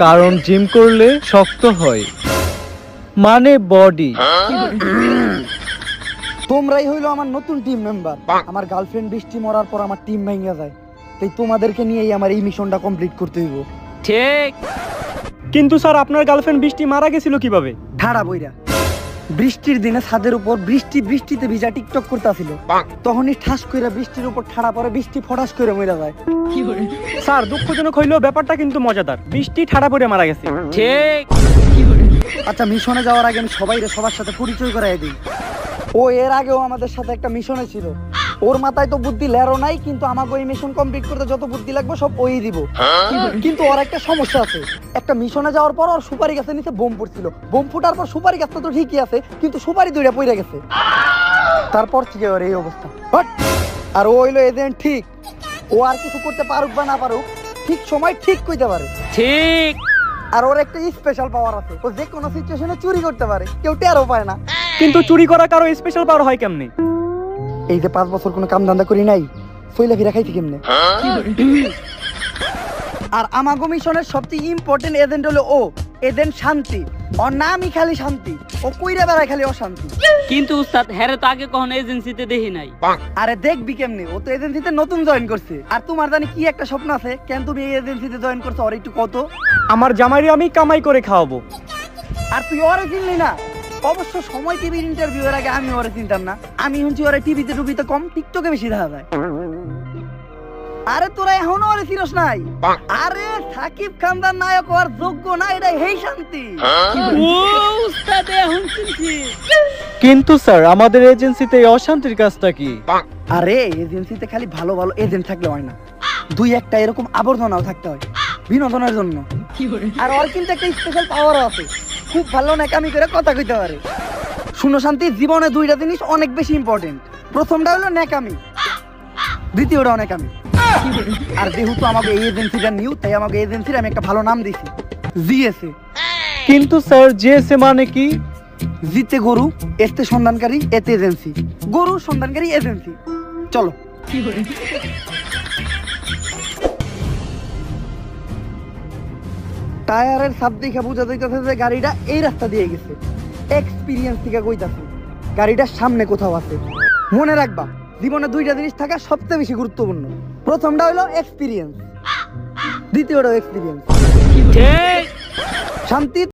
কারণ জিম করলে শক্ত হয়, মানে বডি। তোমরাই হইলো আমার নতুন টিম মেম্বার। আমার গার্লফ্রেন্ড বৃষ্টি মরার পর আমার টিম ভেঙে যায়, তাই তোমাদেরকে নিয়েই আমার এই মিশনটা কমপ্লিট করতে হইব। ঠিক। কিন্তু স্যার আপনার গার্লফ্রেন্ড বৃষ্টি মারা গেছিল কিভাবে? ঠাড়া বইরা বৃষ্টির দিনে ছাদের উপর বৃষ্টিতে ভিজা টিকটক করতেছিল, তখনই ঠাস কইরা বৃষ্টির উপর ঠাড়া পরে বৃষ্টি ফটাস করে মরে যায়। স্যার দুঃখজনক হইলেও ব্যাপারটা কিন্তু মজাদার, বৃষ্টি ঠাড়া পড়ে মারা গেছে। ঠিক। আচ্ছা, মিশনে যাওয়ার আগে আমি সবার সাথে পরিচয় করাই দিই। ও এর আগেও আমাদের সাথে একটা মিশনে ছিল। ওর মাথায় তো বুদ্ধি লেরো নাই, কিন্তু আমাকে ওই মিশন কমপ্লিট করতে যত বুদ্ধি লাগবে সব ওই দিব। কিন্তু ওর একটা সমস্যা আছে, একটা মিশনে যাওয়ার পর ওর সুপারি গাছের নিচে বোম পড়ছিল। বোম ফুটার পর সুপারি গাছটা তো ঠিকই আছে, কিন্তু সুপারি দুইটা পড়ে গেছে। তারপর থেকে ওর এই অবস্থা। বাট আর ও হইলো এজেন্ট ঠিক, ও আর কিছু করতে পারুক বা না পারুক ঠিক সময় ঠিক কইতে পারে। ঠিক। আর ওর একটা স্পেশাল পাওয়ার আছে, ও যে কোনো সিচুয়েশনে চুরি করতে পারে, কেউ টেরও পায় না। কিন্তু চুরি করা কারো স্পেশাল পাওয়ার হয় কেমনে? এই যে 5 বছর কোনো কাম ধান্দা করি নাই, ফইলা ফিরা খাইছি কেমনে। আর আমাগো মিশনের সবচেয়ে ইম্পর্টেন্ট এজেন্ট হলো ও, এজেন্ট শান্তি। ওর নামই খালি শান্তি, ও কইরা বেড়ায় খালি অশান্তি। কিন্তু উস্তাদ হ্যারে তো আগে কখনো এজেন্সিতে দেখি নাই। আরে দেখবি কেমনে, ও তো এজেন্সিতে নতুন জয়েন করছে। আর তোমার জানি কি একটা স্বপ্ন আছে, কেন তুমি এই এজেন্সিতে জয়েন করছো ওর একটু কত। আমার জামাইরে আমি কামাই করে খাওয়াবো। আর তুই ওরে চিনলি না? অবশ্য সময় টিভির ইন্টারভিউ এর আগে আমি ওরে চিনতাম না। আমি শুনছি ওরে টিভিতে টুবিতে কম, টিকটকে বেশি দেখা যায়। আরে তোরা এখনো ওরে চিনস নাই? আরে সাকিব খানদার নায়ক হওয়ার যোগ্য না, এটা হেই শান্তি। ও উস্তাদ এখন শুনছি। কিন্তু স্যার আমাদের এজেন্সিতে এই অশান্তির কাজটা কি? আরে এজেন্সিতে খালি ভালো ভালো এজেন্ট থাকলে হয় না, দুই একটা এরকম আবর্জনাও থাকতে হয় বিনোদনের জন্য। আর ওর কিন্তু একটা স্পেশাল পাওয়ার আছে, খুব ভালো নেকামি করে কথা কইতে পারে। শুনো শান্তি, জীবনে দুইটা জিনিস অনেক বেশি ইম্পর্টেন্ট। প্রথমটা হলো নেকামি, দ্বিতীয়টা নেকামি। আর যেহেতু আমাকে এই এজেন্সিটা নিউ, তাই আমাকে এজেন্সির আমি একটা ভালো নাম দিছি, জিএসএ। কিন্তু স্যার জিএসএ মানে কি? জিতে গরু, এতে সন্ধানকারী, এতে এজেন্সি। গরু সন্ধানকারী এজেন্সি। চলো। টায়ারের সাপ দেখে বোঝা যাইতেছে যে গাড়িটা এই রাস্তা দিয়ে গেছে। এক্সপিরিয়েন্স থেকে কইতাছি গাড়িটার সামনে কোথাও আছে। মনে রাখবা, জীবনে দুইটা জিনিস থাকা সবচেয়ে বেশি গুরুত্বপূর্ণ। প্রথমটা হলো এক্সপিরিয়েন্স, দ্বিতীয়টা এক্সপিরিয়েন্স। ঠিক। শান্তি